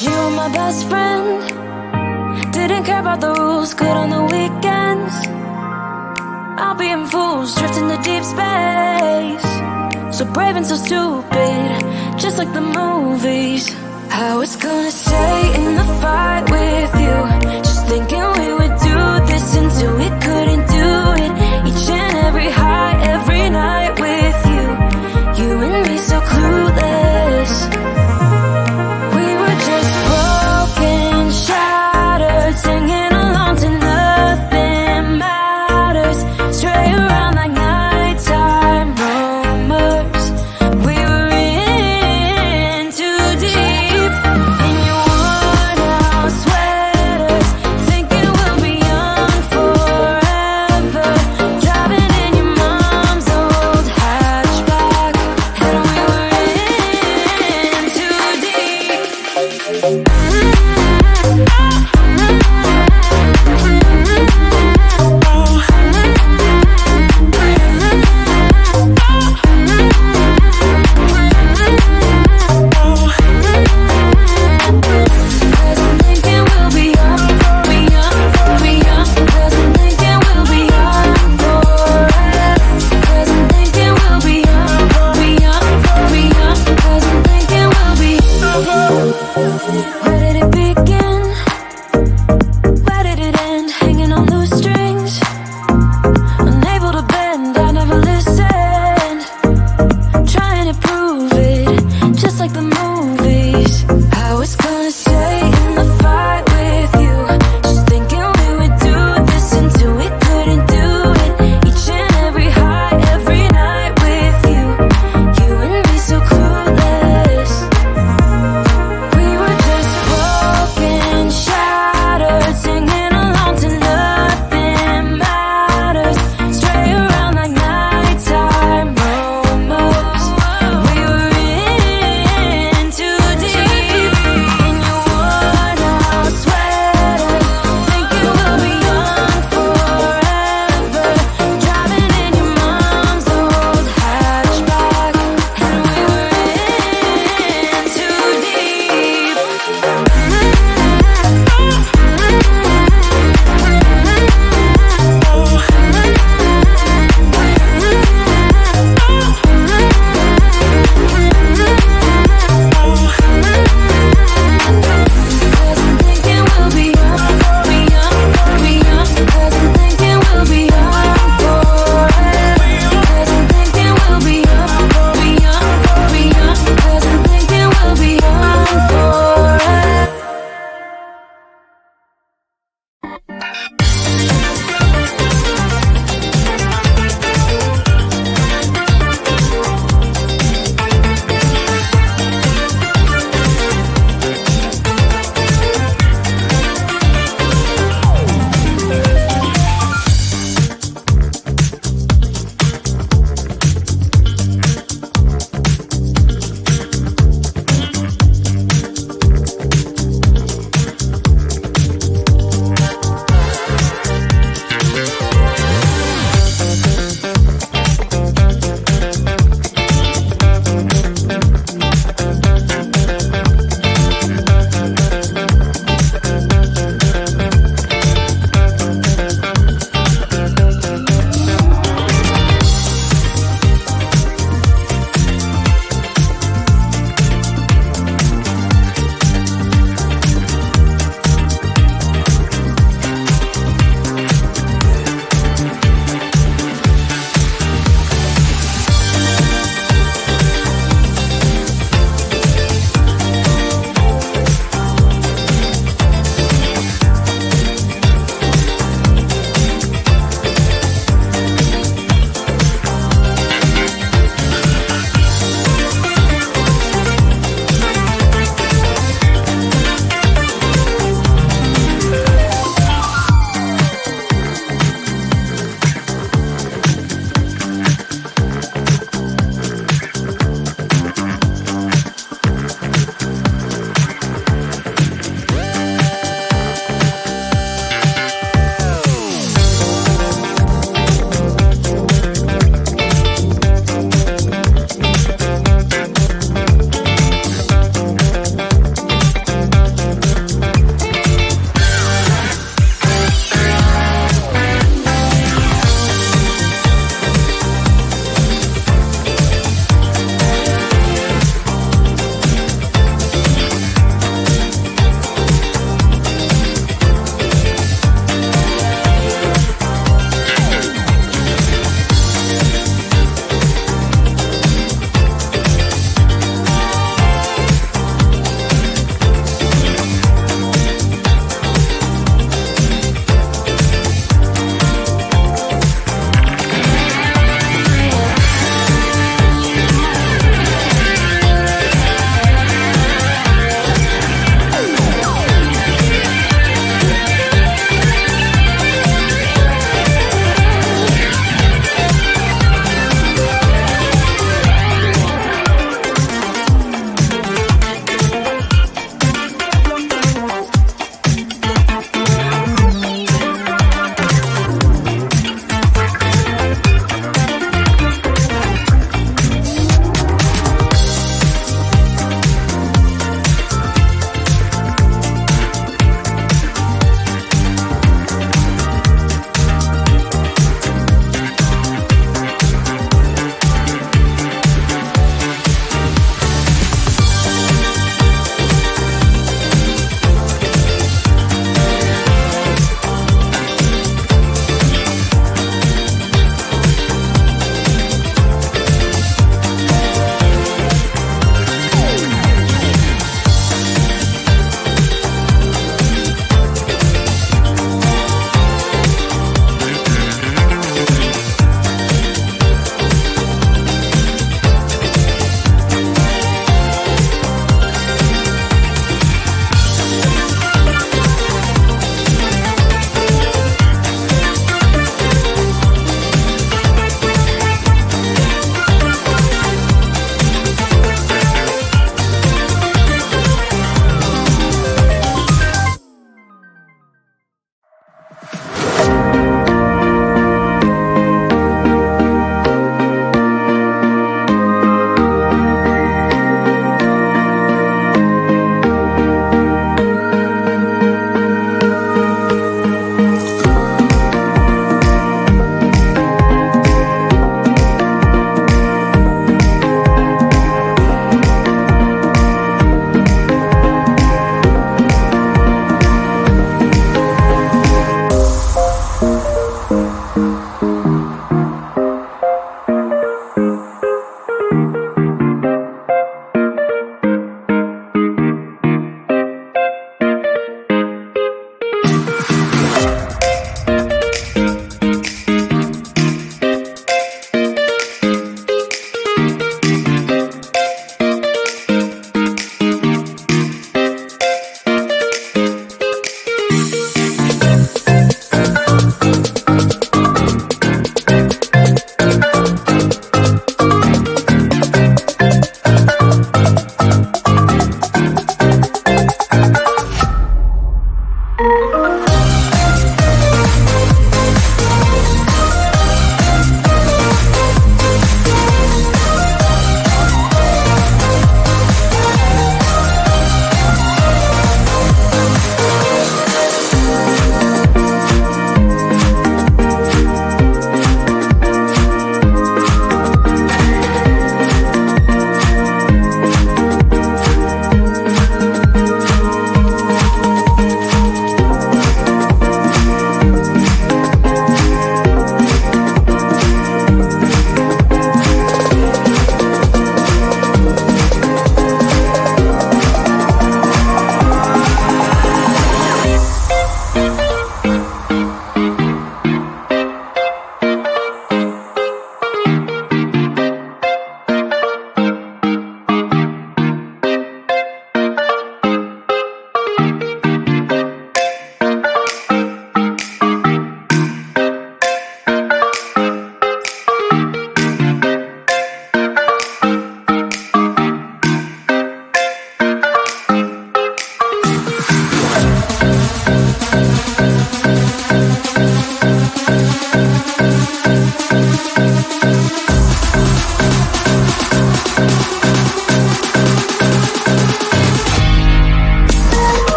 You were my best friend. Didn't care about the rules, good on the weekends. I'll be in fools, drifting to deep space. So brave and so stupid, just like the movies. I was gonna stay in the fight with you, just thinking we would do this until we couldn't do it. Each and every high, every night with you. You and me so clueless. We were just broken, shattered, singing along to nothing matters. Stray around like nighttime rumors. We were in too deep. In your worn out sweaters, thinking we'll be young forever. Driving in your mom's old hatchback, and we were in too deep. Cause I'm thinking we'll be young, be young, be young. Cause I'm thinking we'll be young forever. Cause I'm thinking we'll be young, be young, be young. Cause I'm thinking we'll be. Where did it begin? Where did it end? Hanging on loose strings, unable to bend. I never listened, trying to prove it, just like the movies. I was gonna stay in the fight with you, just thinking we would do this until we couldn't do it. Each and every high, every night with you. You and me so clueless. We were just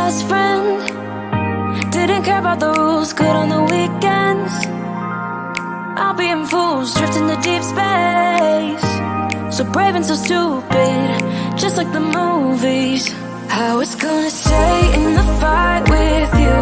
best friend. Didn't care about the rules, good on the weekends. I'll be in fools, drifting to deep space. So brave and so stupid, just like the movies. I was gonna stay in the fight with you,